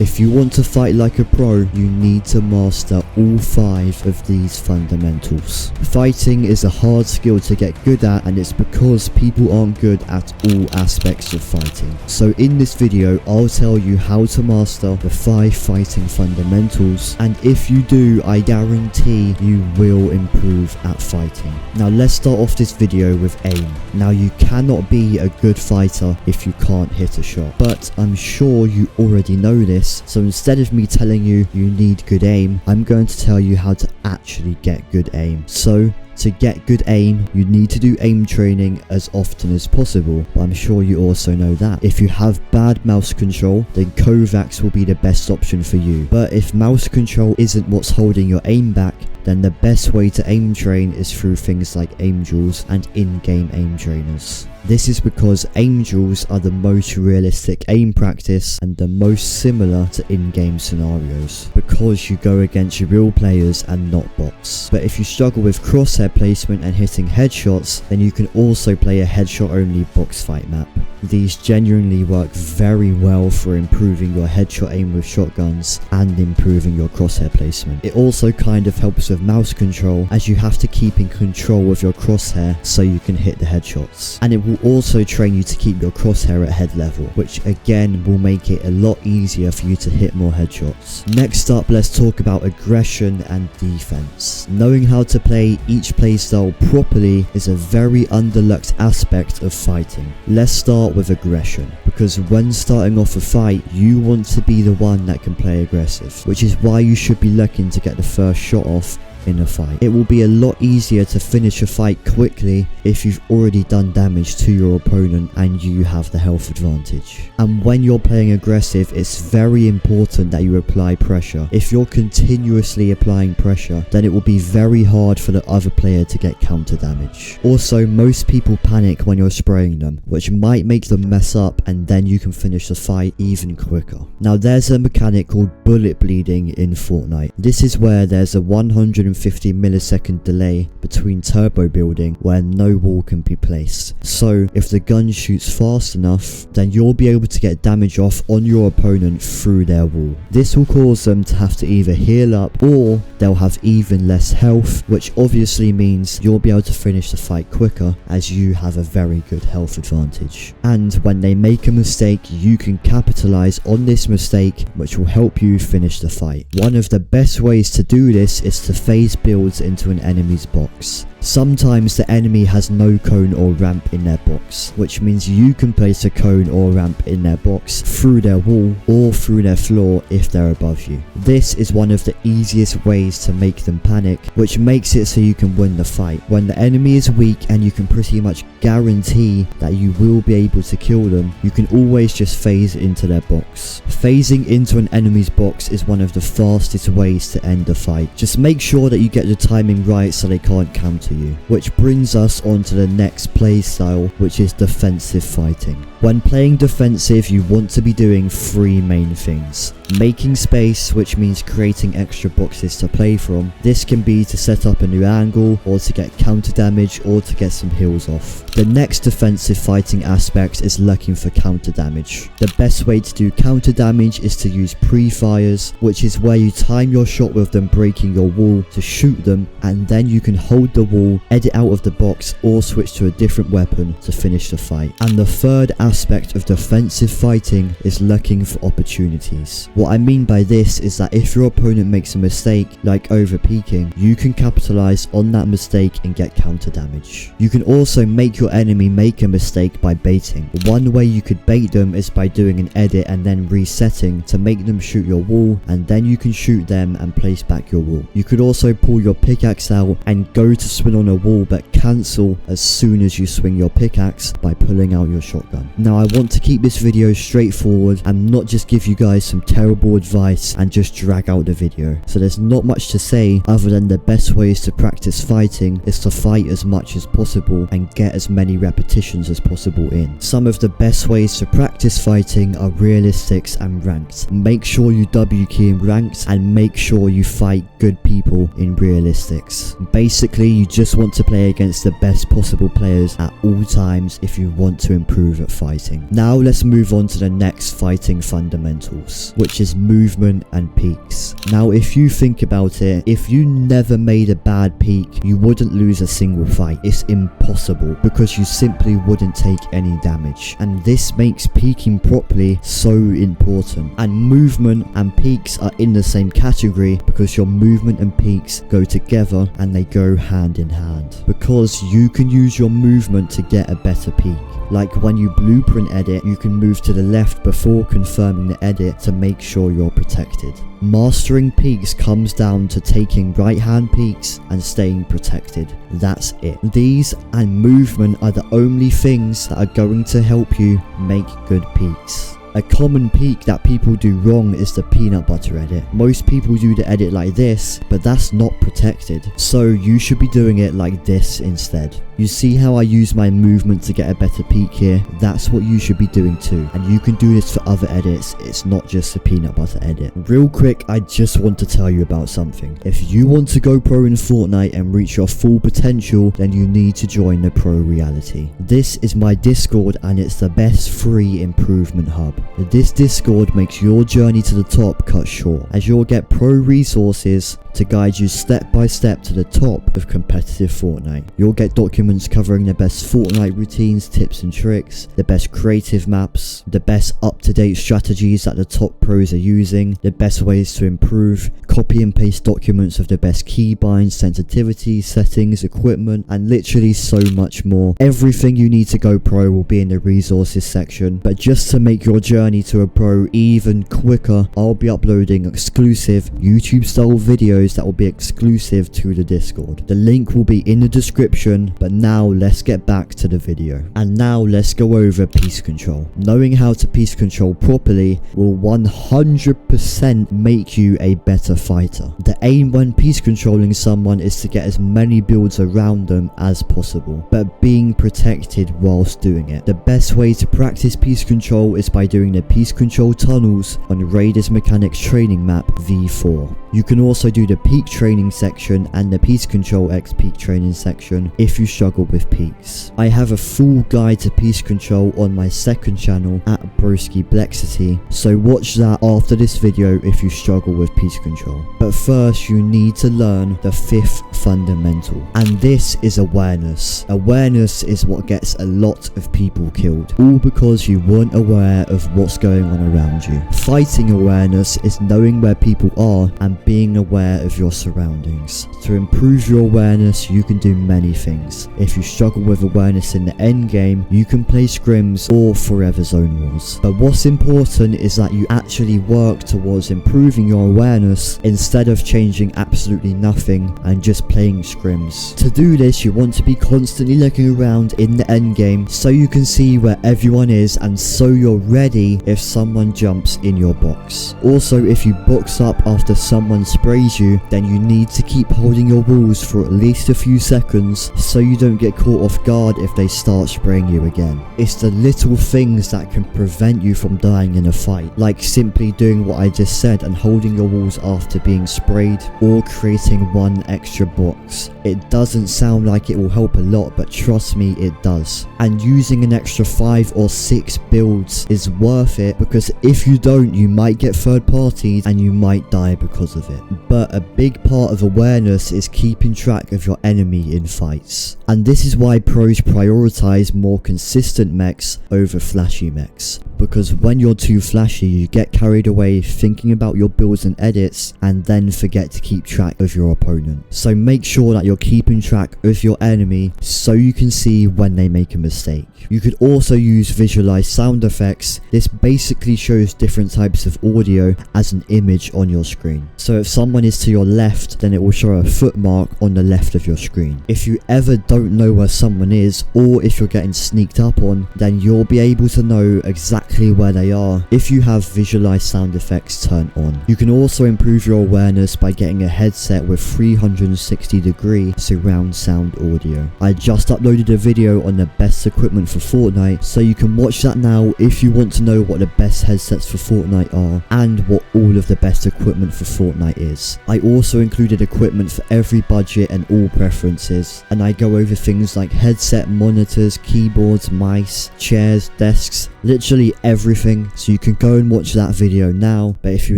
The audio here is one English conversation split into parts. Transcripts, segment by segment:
If you want to fight like a pro, you need to master all 5 of these fundamentals. Fighting is a hard skill to get good at, and it's because people aren't good at all aspects of fighting. So in this video, I'll tell you how to master the 5 fighting fundamentals, and if you do, I guarantee you will improve at fighting. Now let's start off this video with aim. Now you cannot be a good fighter if you can't hit a shot, but I'm sure you already know this. So instead of me telling you need good aim, I'm going to tell you how to actually get good aim. So to get good aim, you need to do aim training as often as possible, but I'm sure you also know that. If you have bad mouse control, then Kovacs will be the best option for you. But if mouse control isn't what's holding your aim back, then the best way to aim train is through things like aim drills and in-game aim trainers. This is because aim drills are the most realistic aim practice and the most similar to in-game scenarios, because you go against real players and not bots. But if you struggle with crosshair placement and hitting headshots, then you can also play a headshot only box fight map. These genuinely work very well for improving your headshot aim with shotguns and improving your crosshair placement. It also kind of helps with mouse control, as you have to keep in control of your crosshair so you can hit the headshots. And it will also train you to keep your crosshair at head level, which again will make it a lot easier for you to hit more headshots. Next up, let's talk about aggression and defense. Knowing how to play each playstyle properly is a very underlooked aspect of fighting. Let's start with aggression, because when starting off a fight, you want to be the one that can play aggressive, which is why you should be looking to get the first shot off in a fight. It will be a lot easier to finish a fight quickly if you've already done damage to your opponent and you have the health advantage. And when you're playing aggressive, it's very important that you apply pressure. If you're continuously applying pressure, then it will be very hard for the other player to get counter damage. Also, most people panic when you're spraying them, which might make them mess up, and then you can finish the fight even quicker. Now there's a mechanic called bullet bleeding in Fortnite. This is where there's a 150 millisecond delay between turbo building where no wall can be placed. So if the gun shoots fast enough, then you'll be able to get damage off on your opponent through their wall. This will cause them to have to either heal up, or they'll have even less health, which obviously means you'll be able to finish the fight quicker as you have a very good health advantage. And when they make a mistake, you can capitalize on this mistake, which will help you finish the fight. One of the best ways to do this is to phase builds into an enemy's box. Sometimes the enemy has no cone or ramp in their box, which means you can place a cone or ramp in their box through their wall or through their floor if they're above you. This is one of the easiest ways to make them panic, which makes it so you can win the fight. When the enemy is weak and you can pretty much guarantee that you will be able to kill them, you can always just phase into their box. Phasing into an enemy's box is one of the fastest ways to end the fight. Just make sure that you get the timing right so they can't counter you. Which brings us on to the next play style, which is defensive fighting. When playing defensive, you want to be doing 3 main things. Making space, which means creating extra boxes to play from. This can be to set up a new angle, or to get counter damage, or to get some heals off. The next defensive fighting aspect is looking for counter damage. The best way to do counter damage is to use pre-fires, which is where you time your shot with them breaking your wall to shoot them, and then you can hold the wall, edit out of the box, or switch to a different weapon to finish the fight. And the third aspect of defensive fighting is looking for opportunities. What I mean by this is that if your opponent makes a mistake, like over peeking, you can capitalize on that mistake and get counter damage. You can also make your enemy make a mistake by baiting. One way you could bait them is by doing an edit and then resetting to make them shoot your wall, and then you can shoot them and place back your wall. You could also pull your pickaxe out and go to swing on a wall, but cancel as soon as you swing your pickaxe by pulling out your shotgun. Now I want to keep this video straightforward and not just give you guys some terrible advice and just drag out the video. So there's not much to say other than the best ways to practice fighting is to fight as much as possible and get as many repetitions as possible in. Some of the best ways to practice fighting are realistics and ranked. Make sure you W key in ranked, and make sure you fight good people in realistics. Basically, you just want to play against the best possible players at all times if you want to improve at fighting. Now let's move on to the next fighting fundamentals, which is movement and peaks. Now if you think about it, if you never made a bad peak, you wouldn't lose a single fight. It's impossible because you simply wouldn't take any damage, and this makes peaking properly so important. And movement and peaks are in the same category because your movement and peaks go together and they go hand in hand, because you can use your movement to get a better peak. Like when you blueprint edit, you can move to the left before confirming the edit to make sure you're protected. Mastering peaks comes down to taking right hand peaks and staying protected. That's it. These and movement are the only things that are going to help you make good peaks. A common peak that people do wrong is the peanut butter edit. Most people do the edit like this, but that's not protected. So you should be doing it like this instead. You see how I use my movement to get a better peak here? That's what you should be doing too. And you can do this for other edits. It's not just a peanut butter edit. Real quick, I just want to tell you about something. If you want to go pro in Fortnite and reach your full potential, then you need to join the Pro Reality. This is my Discord and it's the best free improvement hub. This Discord makes your journey to the top cut short, as you'll get pro resources to guide you step by step to the top of competitive Fortnite. You'll get documents covering the best Fortnite routines, tips and tricks, the best creative maps, the best up-to-date strategies that the top pros are using, the best ways to improve, copy and paste documents of the best keybinds, sensitivities, settings, equipment, and literally so much more. Everything you need to go pro will be in the resources section, but just to make your journey to a pro even quicker, I'll be uploading exclusive YouTube style videos that will be exclusive to the Discord. The link will be in the description, but now let's get back to the video. And now let's go over piece control. Knowing how to piece control properly will 100% make you a better fighter. The aim when piece controlling someone is to get as many builds around them as possible, but being protected whilst doing it. The best way to practice piece control is by doing the piece control tunnels on Raiders Mechanics training map V4. You can also do the peak training section and the piece control X peak training section if you struggle with peaks. I have a full guide to piece control on my second channel at Broski Blexiti, so watch that after this video if you struggle with piece control. But first you need to learn the fifth fundamental, and this is awareness. Awareness is what gets a lot of people killed, all because you weren't aware of what's going on around you. Fighting awareness is knowing where people are and being aware of your surroundings. To improve your awareness, you can do many things. If you struggle with awareness in the end game, you can play scrims or forever zone wars. But what's important is that you actually work towards improving your awareness instead of changing absolutely nothing and just playing scrims. To do this, you want to be constantly looking around in the end game so you can see where everyone is and so you're ready if someone jumps in your box. Also, if you box up after someone sprays you, then you need to keep holding your walls for at least a few seconds so you don't get caught off guard if they start spraying you again. It's the little things that can prevent you from dying in a fight, like simply doing what I just said and holding your walls after being sprayed, or creating one extra box. It doesn't sound like it will help a lot, but trust me, it does. And using an extra 5 or 6 builds is worth it, because if you don't, you might get third parties and you might die because of it. But a big part of awareness is keeping track of your enemy in fights. And this is why pros prioritize more consistent mechs over flashy mechs. Because when you're too flashy, you get carried away thinking about your builds and edits and then forget to keep track of your opponent. So make sure that you're keeping track of your enemy so you can see when they make a mistake. You could also use visualize sound effects. This basically shows different types of audio as an image on your screen. So if someone is to your left, then it will show a foot mark on the left of your screen. If you ever don't know where someone is, or if you're getting sneaked up on, then you'll be able to know exactly exactly where they are if you have visualize sound effects turned on. You can also improve your awareness by getting a headset with 360-degree surround sound audio. I just uploaded a video on the best equipment for Fortnite, so you can watch that now if you want to know what the best headsets for Fortnite are and what all of the best equipment for Fortnite is. I also included equipment for every budget and all preferences, and I go over things like headset, monitors, keyboards, mice, chairs, desks, literally everything, so you can go and watch that video now. But if you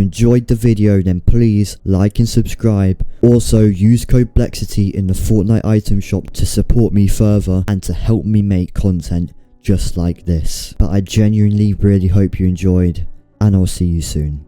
enjoyed the video, then please like and subscribe. Also, use code Blexiti in the Fortnite item shop to support me further and to help me make content just like this. But I genuinely really hope you enjoyed, and I'll see you soon.